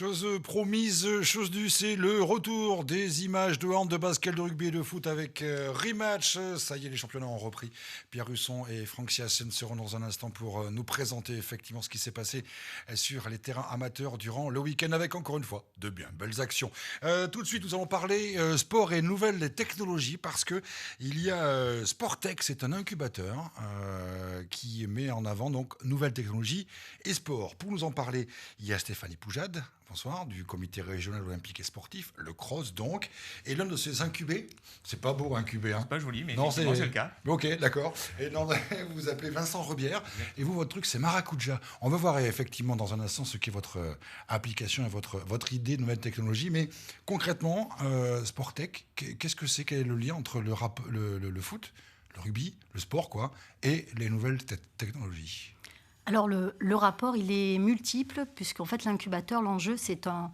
Chose promise, chose due, c'est le retour des images de hand, de basket, de rugby et de foot avec Rematch. Ça y est, les championnats ont repris. Pierre Husson et Franck Siassen seront dans un instant pour nous présenter effectivement ce qui s'est passé sur les terrains amateurs durant le week-end avec encore une fois de bien belles actions. Tout de suite, nous allons parler sport et nouvelles technologies parce que il y a Sportech, c'est un incubateur qui met en avant donc nouvelles technologies et sport. Pour nous en parler, il y a Stéphanie Poujade. Bonsoir, du comité régional olympique et sportif, le CROSS donc, et l'un de ces incubés, c'est pas beau incubé, hein. C'est pas joli, mais non, c'est le cas. Ok, d'accord. Et non, vous vous appelez Vincent Rebière, et vous, votre truc, c'est Maracuja. On va voir effectivement dans un instant ce qu'est votre application et votre idée de nouvelle technologie, mais concrètement, Sportech, qu'est-ce que c'est? Quel est le lien entre le foot, le rugby, le sport, quoi, et les nouvelles technologies? Alors le rapport, il est multiple, puisqu'en fait l'incubateur, l'enjeu, c'est un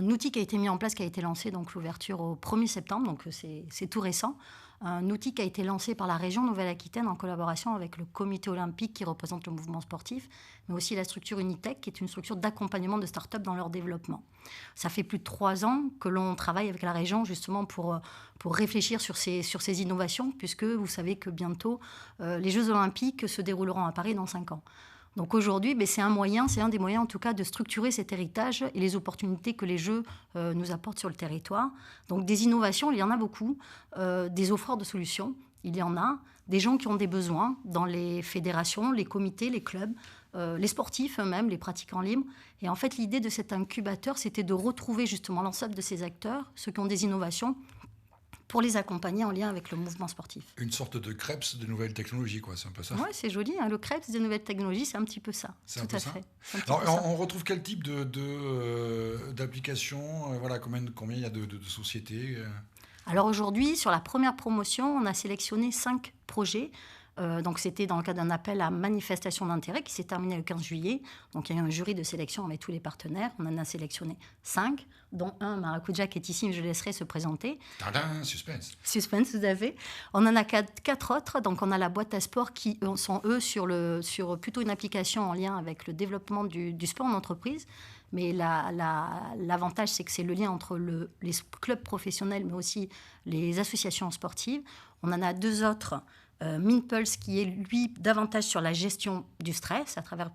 outil qui a été mis en place, qui a été lancé, donc l'ouverture au 1er septembre, donc c'est tout récent. Un outil qui a été lancé par la région Nouvelle-Aquitaine en collaboration avec le comité olympique qui représente le mouvement sportif, mais aussi la structure Unitech, qui est une structure d'accompagnement de start-up dans leur développement. Ça fait plus de 3 ans que l'on travaille avec la région justement pour réfléchir sur ces innovations, puisque vous savez que bientôt, les Jeux olympiques se dérouleront à Paris dans 5 ans. Donc aujourd'hui, c'est un des moyens en tout cas de structurer cet héritage et les opportunités que les Jeux nous apportent sur le territoire. Donc des innovations, il y en a beaucoup, des offreurs de solutions, il y en a, des gens qui ont des besoins dans les fédérations, les comités, les clubs, les sportifs eux-mêmes, les pratiquants libres. Et en fait, l'idée de cet incubateur, c'était de retrouver justement l'ensemble de ces acteurs, ceux qui ont des innovations, pour les accompagner en lien avec le mouvement sportif. Une sorte de Krebs de nouvelles technologies, quoi, c'est un peu ça? Oui, c'est joli, hein, le Krebs des nouvelles technologies, c'est un petit peu ça. C'est tout un peu à ça. fait. Alors, on retrouve quel type d'applications, voilà, combien il y a de sociétés Alors aujourd'hui, sur la première promotion, on a sélectionné 5 projets. Donc c'était dans le cadre d'un appel à manifestation d'intérêt qui s'est terminé le 15 juillet. Donc il y a eu un jury de sélection avec tous les partenaires. On en a sélectionné 5, dont un, Maracuja, qui est ici, mais je laisserai se présenter. Tadam, suspense. Suspense, tout à fait. On en a 4 autres. Donc on a la boîte à sport qui sont, eux, sur plutôt une application en lien avec le développement du sport en entreprise. Mais l'avantage, c'est que c'est le lien entre les clubs professionnels, mais aussi les associations sportives. On en a 2 autres. Minpulse, qui est, lui, davantage sur la gestion du stress, à travers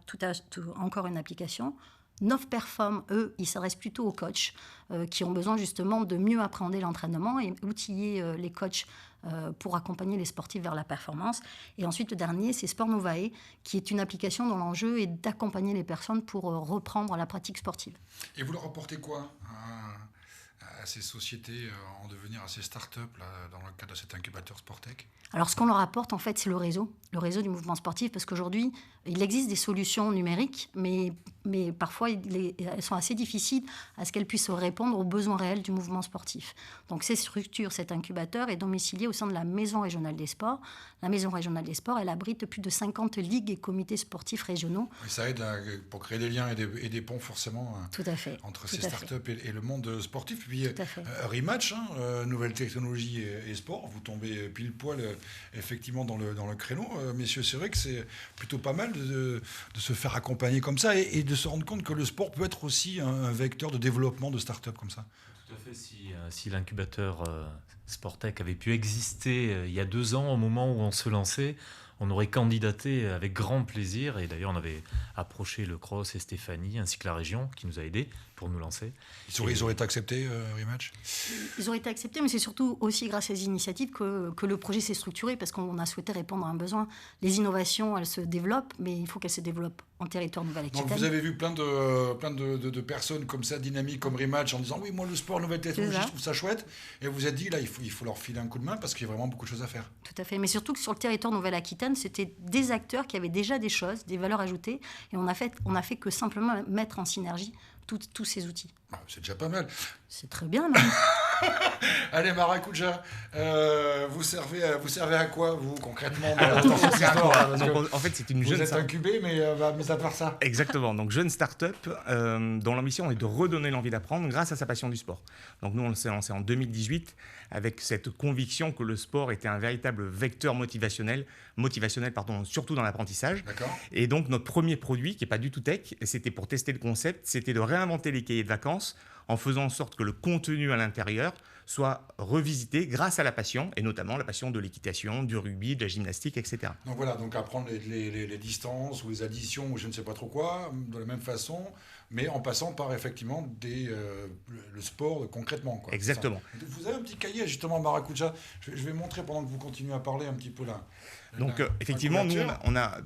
encore une application. Novperform, eux, ils s'adressent plutôt aux coachs qui ont besoin justement de mieux appréhender l'entraînement et outiller les coachs pour accompagner les sportifs vers la performance. Et ensuite, le dernier, c'est Sport Novae, qui est une application dont l'enjeu est d'accompagner les personnes pour reprendre la pratique sportive. Et vous leur apportez quoi à ces sociétés en devenir, à ces startups là, dans le cadre de cet incubateur Sportech? Alors, ce qu'on leur apporte, en fait, c'est le réseau du mouvement sportif, parce qu'aujourd'hui, il existe des solutions numériques, mais parfois, elles sont assez difficiles à ce qu'elles puissent répondre aux besoins réels du mouvement sportif. Donc, ces structures, cet incubateur est domicilié au sein de la Maison régionale des sports. La Maison régionale des sports, elle abrite plus de 50 ligues et comités sportifs régionaux. Et ça aide pour créer des liens et des ponts, forcément, tout à fait, entre ces startups et le monde sportif. Puis, tout à fait. Rematch, nouvelle technologie et sport, vous tombez pile poil effectivement dans le créneau. Messieurs, c'est vrai que c'est plutôt pas mal de se faire accompagner comme ça et de se rendre compte que le sport peut être aussi un vecteur de développement de start-up comme ça. Tout à fait. Si l'incubateur Sportech avait pu exister il y a 2 ans, au moment où on se lançait, on aurait candidaté avec grand plaisir. Et d'ailleurs, on avait approché le CROSS et Stéphanie, ainsi que la région, qui nous a aidés pour nous lancer. Ils auraient été acceptés, Rematch? Ils auraient été acceptés, mais c'est surtout aussi grâce à ces initiatives que le projet s'est structuré, parce qu'on a souhaité répondre à un besoin. Les innovations, elles se développent, mais il faut qu'elles se développent en territoire Nouvelle-Aquitaine. Donc vous avez vu plein de personnes comme ça, dynamiques, comme Rematch, en disant oui, moi le sport, nouvelle technologie, je trouve ça chouette. Et vous êtes dit, là, il faut leur filer un coup de main parce qu'il y a vraiment beaucoup de choses à faire. Tout à fait, mais surtout que sur le territoire Nouvelle-Aquitaine, c'était des acteurs qui avaient déjà des choses, des valeurs ajoutées, et on a fait que simplement mettre en synergie tous ces outils. C'est déjà pas mal. C'est très bien, même. Allez, Maracuja, vous servez à quoi, vous, concrètement Alors, dans cette histoire, parce que en fait, c'est une vous jeune êtes incubé, mais mis à part ça. Exactement, donc jeune start-up dont l'ambition est de redonner l'envie d'apprendre grâce à sa passion du sport. Donc nous, on s'est lancé en 2018 avec cette conviction que le sport était un véritable vecteur motivationnel, surtout dans l'apprentissage. D'accord. Et donc notre premier produit, qui n'est pas du tout tech, c'était pour tester le concept, c'était de réinventer les cahiers de vacances en faisant en sorte que le contenu à l'intérieur soit revisité grâce à la passion, et notamment la passion de l'équitation, du rugby, de la gymnastique, etc. Donc voilà, donc apprendre les distances ou les additions ou je ne sais pas trop quoi, de la même façon, mais en passant par effectivement le sport concrètement, quoi. Exactement. Ça. Vous avez un petit cahier justement, Maracuja. Je vais montrer pendant que vous continuez à parler un petit peu là. Donc effectivement, nous,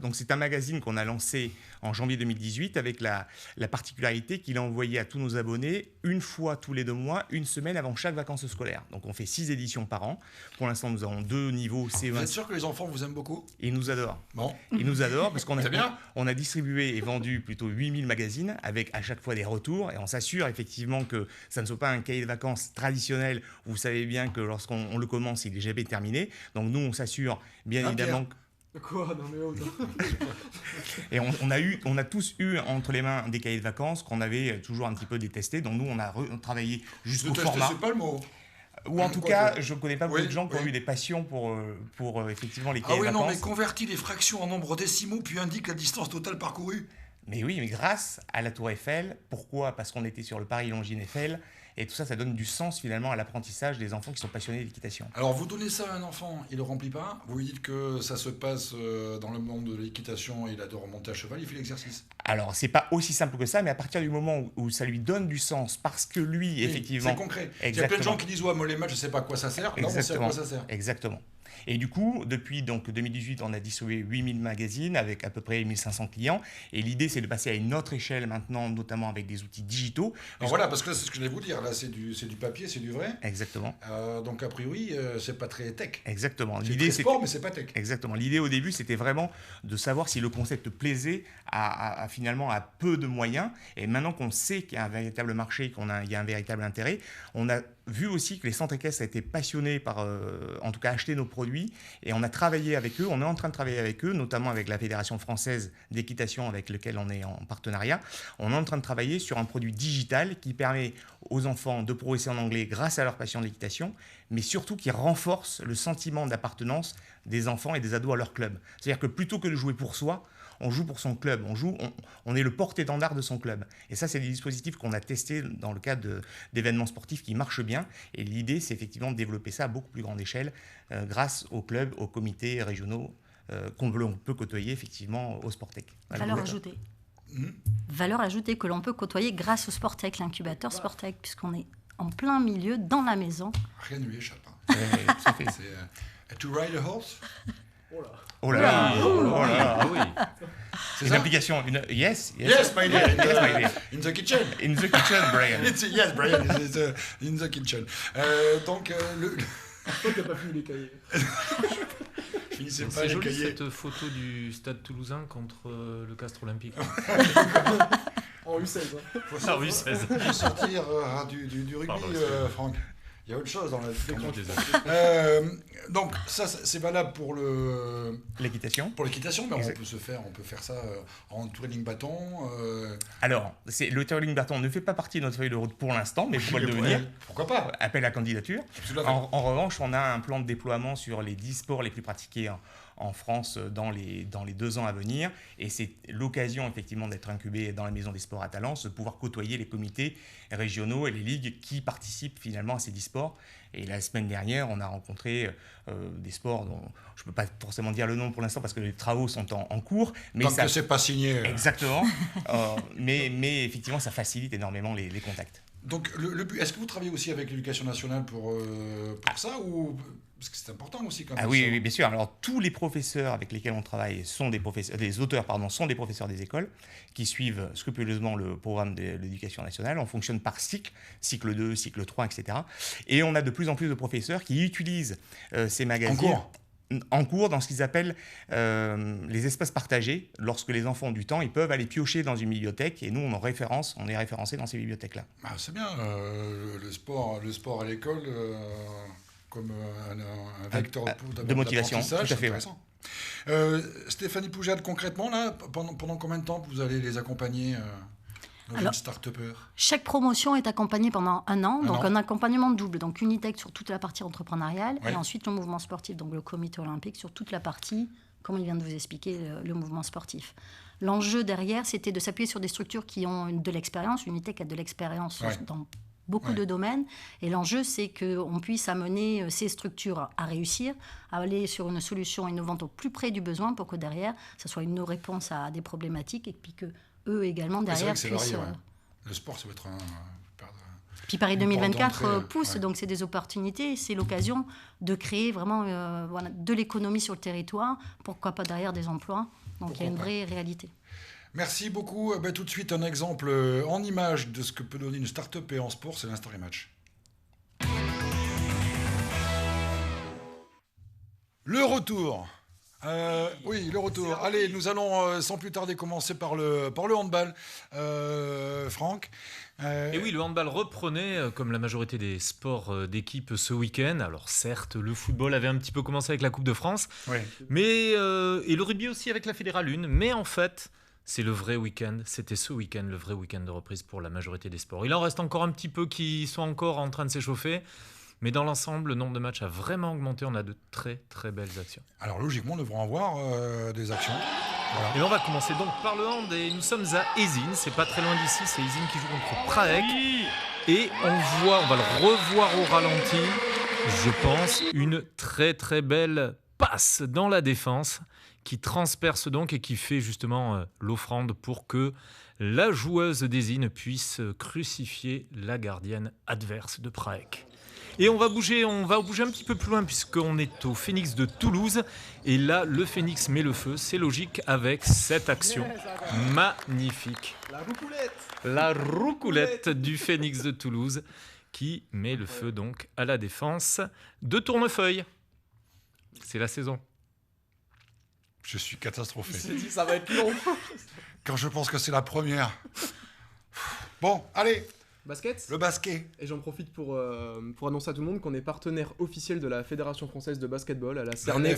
donc c'est un magazine qu'on a lancé en janvier 2018 avec la particularité qu'il a envoyé à tous nos abonnés une fois tous les 2 mois, une semaine avant chaque vacances scolaires. Donc on fait 6 éditions par an. Pour l'instant, nous avons 2 niveaux CE1. Vous êtes sûr que les enfants vous aiment beaucoup? Ils nous adorent. Bon. Ils nous adorent parce qu'on C'est bien. on a distribué et vendu plutôt 8000 magazines avec à chaque fois des retours, et on s'assure effectivement que ça ne soit pas un cahier de vacances traditionnel. Vous savez bien que lorsqu'on le commence, il n'est jamais terminé. Donc nous, on s'assure bien évidemment... Quoi? Non mais oh, non. Et on a tous eu entre les mains des cahiers de vacances qu'on avait toujours un petit peu détestés. Donc nous, on a travaillé jusqu'au format. C'est pas le mot. Ou en tout cas, je ne connais pas beaucoup Oui, de gens qui ont oui. eu des passions pour effectivement les Ah cahiers oui, de non, vacances. mais convertit les fractions en nombres décimaux, puis indique la distance totale parcourue. Mais oui, mais grâce à la Tour Eiffel. Pourquoi? Parce qu'on était sur le Paris Longines Eiffel. Et tout ça, ça donne du sens finalement à l'apprentissage des enfants qui sont passionnés d'équitation. Alors, vous donnez ça à un enfant, il ne le remplit pas. Vous lui dites que ça se passe dans le monde de l'équitation, il adore remonter à cheval, il fait l'exercice. Alors, c'est pas aussi simple que ça, mais à partir du moment où ça lui donne du sens, parce que lui, Oui, effectivement... c'est concret. Il y a plein de gens qui disent ouais, moi les maths, je ne sais pas à quoi ça sert. Là, on sait à quoi ça sert. Exactement. Et du coup, depuis donc 2018, on a distribué 8000 magazines avec à peu près 1500 clients. Et l'idée, c'est de passer à une autre échelle maintenant, notamment avec des outils digitaux. Alors voilà, parce que là, c'est ce que je voulais vous dire. Là, c'est du papier, c'est du vrai. Exactement. Donc, a priori, c'est pas très tech. Exactement. C'est L'idée, très sport, mais c'est pas tech. Exactement. L'idée au début, c'était vraiment de savoir si le concept plaisait finalement à peu de moyens. Et maintenant qu'on sait qu'il y a un véritable marché, qu'il y a un véritable intérêt, on a vu aussi que les centres équestres étaient passionnés par, en tout cas, acheter nos produits. Et on a travaillé avec eux, on est en train de travailler avec eux, notamment avec la Fédération française d'équitation avec laquelle on est en partenariat. On est en train de travailler sur un produit digital qui permet aux enfants de progresser en anglais grâce à leur passion de l'équitation, mais surtout qui renforce le sentiment d'appartenance des enfants et des ados à leur club. C'est-à-dire que plutôt que de jouer pour soi, on joue pour son club, on est le porte-étendard de son club. Et ça, c'est des dispositifs qu'on a testés dans le cadre d'événements sportifs qui marchent bien. Et l'idée, c'est effectivement de développer ça à beaucoup plus grande échelle grâce aux clubs, aux comités régionaux qu'on peut côtoyer effectivement au Sportec. Valeur ajoutée. Valeur ajoutée que l'on peut côtoyer grâce au Sportec, l'incubateur Sportec, puisqu'on est en plein milieu, dans la maison. Rien ne lui échappe. Hein. C'est To Ride a Horse. Oh là. Oh là là, oh là là. Ah oui. C'est Une ça? application, Yes, my dear. Yes, my dear. In the kitchen. In the kitchen, Brian. Yes, Brian, it's in the kitchen. Donc, Pourquoi t'as pas fini les cahiers? finissez pas C'est les joli cahiers. cette photo du stade toulousain contre le Castres Olympique. En U16. Hein. Ah oui, 16. Faut sortir du rugby, Pardon, Franck. Il y a autre chose dans la Comment désolé. donc ça c'est valable pour L'équitation. l'équitation, mais Exact. on peut faire ça en training bâton. Alors, le Twirling Bâton ne fait pas partie de notre feuille de route pour l'instant, mais pourrait le devenir. Pourquoi pas? Appel à candidature. Tout à fait. En revanche, on a un plan de déploiement sur les 10 sports les plus pratiqués en France dans les 2 ans à venir. Et c'est l'occasion, effectivement, d'être incubé dans la Maison des Sports à Talence, de pouvoir côtoyer les comités régionaux et les ligues qui participent finalement à ces 10 sports. Et la semaine dernière, on a rencontré des sports dont je ne peux pas forcément dire le nom pour l'instant parce que les travaux sont en cours. Mais Tant ça, que c'est pas signé. exactement. mais effectivement, ça facilite énormément les contacts. Donc, le but, est-ce que vous travaillez aussi avec l'éducation nationale pour ça ou parce que c'est important aussi quand même. Ah oui, oui, bien sûr. Alors, tous les professeurs avec lesquels on travaille sont des professeurs, les auteurs, pardon, sont des professeurs des écoles qui suivent scrupuleusement le programme de l'éducation nationale. On fonctionne par cycle 2, cycle 3, etc. Et on a de plus en plus de professeurs qui utilisent ces magazines. En cours? en cours dans ce qu'ils appellent les espaces partagés. Lorsque les enfants ont du temps, ils peuvent aller piocher dans une bibliothèque et nous, on est référencés dans ces bibliothèques-là. Ah, c'est bien, le sport à l'école comme un vecteur de motivation, tout à fait. Stéphanie Poujade, concrètement, là, pendant combien de temps vous allez les accompagner Alors, start-upper? Chaque promotion est accompagnée pendant un an, un accompagnement double, donc Unitech sur toute la partie entrepreneuriale, et ensuite le mouvement sportif, donc le comité olympique sur toute la partie, comme il vient de vous expliquer, le mouvement sportif. L'enjeu derrière, c'était de s'appuyer sur des structures qui ont de l'expérience. Unitech a de l'expérience dans beaucoup de domaines, et l'enjeu, c'est qu'on puisse amener ces structures à réussir, à aller sur une solution innovante au plus près du besoin, pour que derrière, ça soit une réponse à des problématiques, et puis que eux également derrière puissent... Le sport, ça va être Puis Paris 2024 pousse, donc c'est des opportunités, c'est l'occasion de créer vraiment de l'économie sur le territoire, pourquoi pas derrière des emplois, donc il y a une vraie réalité. Merci beaucoup. Tout de suite, un exemple en image de ce que peut donner une start-up et en sport, c'est l'Instant Rematch. Le retour. Oui, le retour. Allez, nous allons sans plus tarder commencer par le handball. Franck. Et oui, le handball reprenait, comme la majorité des sports d'équipe ce week-end. Alors certes, le football avait un petit peu commencé avec la Coupe de France, mais, et le rugby aussi avec la Fédérale 1. Mais en fait, c'est le vrai week-end. C'était ce week-end, le vrai week-end de reprise pour la majorité des sports. Il en reste encore un petit peu qui sont encore en train de s'échauffer. Mais dans l'ensemble, le nombre de matchs a vraiment augmenté. On a de très très belles actions. Alors logiquement, nous devrons avoir des actions. Voilà. Et on va commencer donc par le hand. Et nous sommes à Eysines. C'est pas très loin d'ici. C'est Eysines qui joue contre Prague. Et on va le revoir au ralenti. Je pense une très très belle passe dans la défense qui transperce donc et qui fait justement l'offrande pour que la joueuse d'Eysines puisse crucifier la gardienne adverse de Prague. Et on va bouger un petit peu plus loin puisqu'on est au Phoenix de Toulouse. Et là, le Phoenix met le feu, c'est logique, avec cette action magnifique. La roucoulette du Phoenix de Toulouse qui met le feu donc à la défense de Tournefeuille. C'est la saison. Je suis catastrophé. Il s'est dit, ça va être long. Quand je pense que c'est la première. Bon, allez. Basket. Le basket. Et j'en profite pour annoncer à tout le monde qu'on est partenaire officiel de la Fédération Française de Basketball. Elle a cerné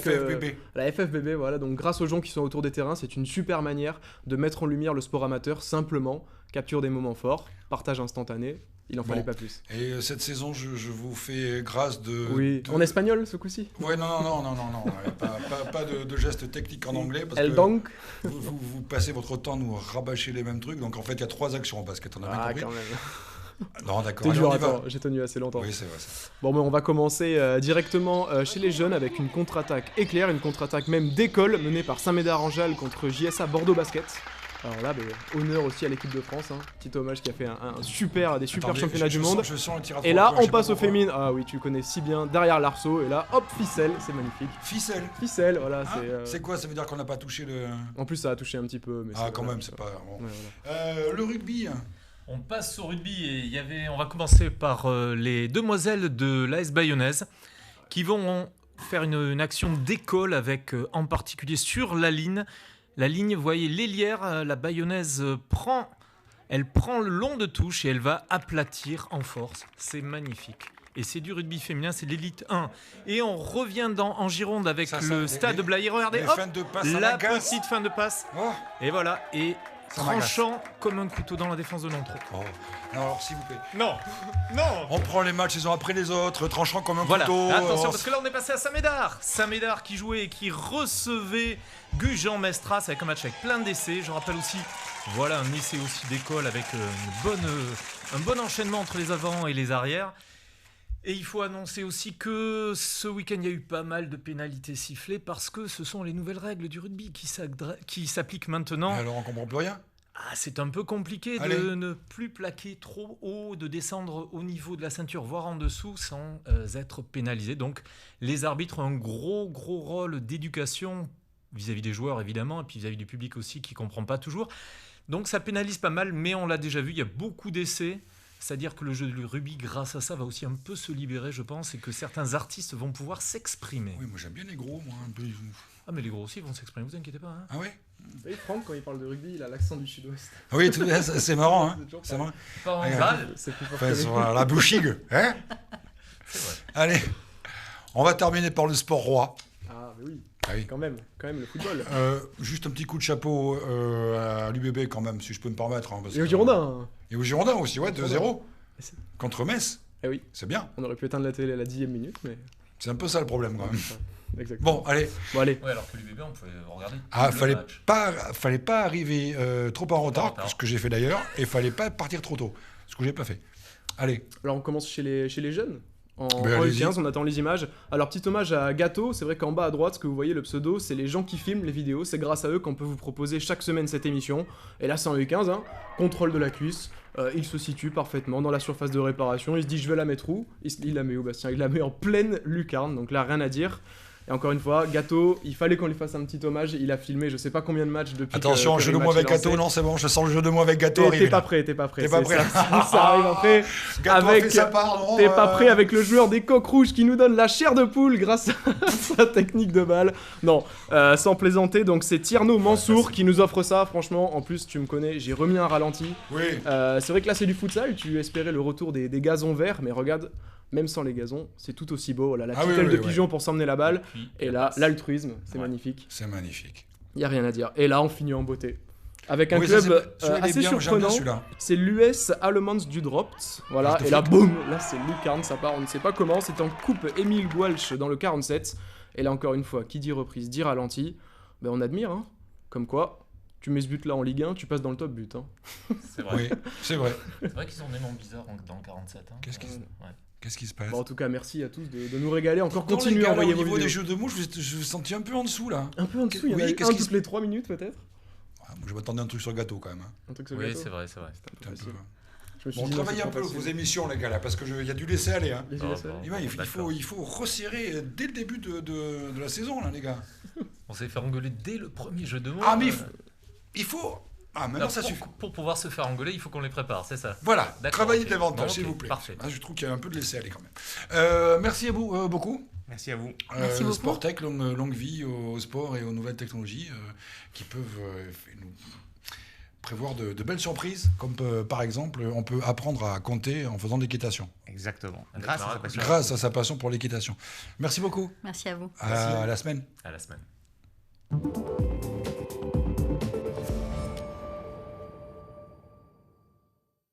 la FFBB, voilà. Donc grâce aux gens qui sont autour des terrains, c'est une super manière de mettre en lumière le sport amateur, simplement. Capture des moments forts, partage instantané. Il n'en fallait pas plus. Et cette saison, je vous fais grâce de... Oui, en espagnol ce coup-ci. Ouais, non. Pas de gestes techniques en anglais. Parce El que donc. Vous passez votre temps à nous rabâcher les mêmes trucs. Donc en fait, il y a 3 actions en basket. On a bien compris. Quand même. Non, d'accord. T'es dur, attends, j'ai tenu assez longtemps. Oui, c'est vrai. Bon, mais on va commencer directement chez les jeunes avec une contre-attaque éclair, une contre-attaque même d'école menée par Saint-Médard-en-Jalles contre JSA Bordeaux Basket. Alors là, honneur aussi à l'équipe de France, hein. Petit hommage qui a fait des super championnats du monde. Et là, on passe aux féminines. Ah oui, tu connais si bien, derrière l'arceau. Et là, hop, ficelle, c'est magnifique. Ficelle, voilà. C'est quoi? Ça veut dire qu'on n'a pas touché le... En plus, ça a touché un petit peu. Mais quand même, c'est pas... Bon. Ouais, voilà. Le rugby. On passe au rugby et on va commencer par les demoiselles de l'AS Bayonnaise qui vont faire une action d'école avec en particulier sur la ligne. La ligne, vous voyez, l'ailière, la Bayonnaise prend le long de touche et elle va aplatir en force. C'est magnifique. Et c'est du rugby féminin, c'est l'élite 1. Et on revient en Gironde avec le stade Blaye. Regardez, hop, la petite fin de passe. Oh. Et voilà, et tranchant comme un couteau dans la défense de Nontron. Oh. Non, alors s'il vous plaît. Non. On prend les matchs les uns après les autres, tranchant comme un couteau. Attention, parce que là on est passé à Saint-Médard. Saint-Médard qui jouait et qui recevait Gujan Mestras avec un match avec plein d'essais. Je rappelle aussi, voilà, un essai aussi d'école avec un bon enchaînement entre les avants et les arrières. Et il faut annoncer aussi que ce week-end, il y a eu pas mal de pénalités sifflées parce que ce sont les nouvelles règles du rugby qui s'appliquent maintenant. Et alors on comprend plus rien. C'est un peu compliqué de ne plus plaquer trop haut, de descendre au niveau de la ceinture, voire en dessous, sans être pénalisé. Donc les arbitres ont un gros rôle d'éducation vis-à-vis des joueurs, évidemment, et puis vis-à-vis du public aussi, qui ne comprend pas toujours. Donc ça pénalise pas mal, mais on l'a déjà vu, il y a beaucoup d'essais. C'est-à-dire que le jeu du rugby, grâce à ça, va aussi un peu se libérer, je pense, et que certains artistes vont pouvoir s'exprimer. Oui, moi j'aime bien les gros, moi. Un peu. Ah, mais les gros aussi vont s'exprimer, vous inquiétez pas. Hein. Ah oui. Vous savez, Franck, quand il parle de rugby, il a l'accent du sud-ouest. Ah oui, c'est marrant, hein. C'est toujours C'est pareil. vrai. Pas en Ouais, balle. C'est plus fort Enfin, que sur lui. la bouchigue, hein. C'est vrai. Allez, on va terminer par le sport roi. Ah, mais oui, Ah oui. quand même le football. Juste un petit coup de chapeau à l'UBB quand même, si je peux me permettre. Hein, parce Et aux que- Girondins. Et aux Girondins aussi, ouais, 2-0. C'est- Contre Metz. Eh oui, C'est bien. on aurait pu éteindre la télé à la 10e minute, mais. C'est un peu ça le problème quand même. Exactement. Bon, allez. Bon, allez. Ouais, alors que l'UBB, on pouvait regarder Ah, le fallait match. pas arriver trop en retard, retard. ce que j'ai fait d'ailleurs, et fallait pas partir trop tôt, ce que j'ai pas fait. Allez, Alors on commence chez les jeunes. En Ben, allez-y. U15, on attend les images. Alors petit hommage à Gâteau, c'est vrai qu'en bas à droite, ce que vous voyez, le pseudo, c'est les gens qui filment les vidéos. C'est grâce à eux qu'on peut vous proposer chaque semaine cette émission. Et là c'est en U15, hein. Contrôle de la cuisse. Il se situe parfaitement dans la surface de réparation. Il se dit je vais la mettre où il la met où Bastien? Il la met en pleine lucarne, donc là rien à dire. Et encore une fois, Gâteau, il fallait qu'on lui fasse un petit hommage. Il a filmé je sais pas combien de matchs depuis. attention, que jeu de le mots match avec est lancé. Gâteau, non c'est bon, je sens le jeu de mots avec Gâteau T'es arriver. pas là. prêt, t'es pas prêt. T'es pas prêt, là. Ça arrive après. Gâteau a Avec- fait sa part, non T'es pas prêt avec le joueur des Coqs Rouges qui nous donne la chair de poule grâce à sa technique de balle. Non, sans plaisanter, donc c'est Tierno Mansour qui nous offre ça. Franchement, en plus, tu me connais, j'ai remis un ralenti. Oui, C'est vrai que là, c'est du futsal. Tu espérais le retour des gazons verts, mais regarde, même sans les gazons, c'est tout aussi beau. Voilà, la Ah petite oui, aile oui, de oui. pigeon pour s'emmener la balle. Puis, Et la là, passe. l'altruisme, c'est Ouais. magnifique. c'est magnifique. Il y a rien à dire. Et là, on finit en beauté. Avec un Oui, ça, club c'est- celui-là, il est assez bien, j'aime bien surprenant. celui-là. C'est l'US Allemands du Dropt. Voilà, Ah, et là, boum, là c'est lucarne, ça part, on ne sait pas comment. C'est en coupe Émile Goualch dans le 47. Et là, encore une fois, qui dit reprise, dit ralenti. Ben, on admire, hein. Comme quoi, tu mets ce but-là en Ligue 1, tu passes dans le top but. Hein. C'est vrai. Oui, c'est vrai. C'est vrai qu'ils ont des noms bizarres dans le 47. Hein. Qu'est-ce qu'ils- Ouais. Qu'est-ce qui se passe Bon, en tout cas, merci à tous de nous régaler. Encore Dans les continuez gars, à là, envoyer au vos niveau vidéos. des jeux de mots, je vous sentis un peu en dessous là. Un peu en dessous, il y en a Oui, eu qu'est-ce un qui se- toutes les 3 minutes peut-être. Ah, moi, je m'attendais à un truc sur Gâteau quand même. Hein. Un truc sur Oui, Gâteau. c'est vrai, c'est vrai. C'était un C'était peu un peu- facile. Je me suis Bon, dit, non, travaillez c'est un peu trop vos facile. émissions les gars là, parce qu'il y a du laisser aller. Hein. Les Ah, yeux, ça bon. va. Il faut resserrer dès le début de la saison là les gars. On s'est fait engueuler dès le premier jeu de mots. Ah mais il faut... Ah maintenant Alors, ça suffit. pour pouvoir se faire engueuler, il faut qu'on les prépare, c'est ça. Voilà, D'accord, travaillez ok. davantage Bon, s'il ok, vous plaît. parfait. Ah, je trouve qu'il y a un peu de laisser aller quand même. Merci à vous beaucoup. Merci à vous. Merci beaucoup. Sportech, longue vie au sport et aux nouvelles technologies qui peuvent nous prévoir de belles surprises, comme par exemple on peut apprendre à compter en faisant de l'équitation, Exactement. Avec Grâce à Mara sa passion. grâce à sa passion pour l'équitation. Merci beaucoup, Merci à vous. à la semaine. À la semaine.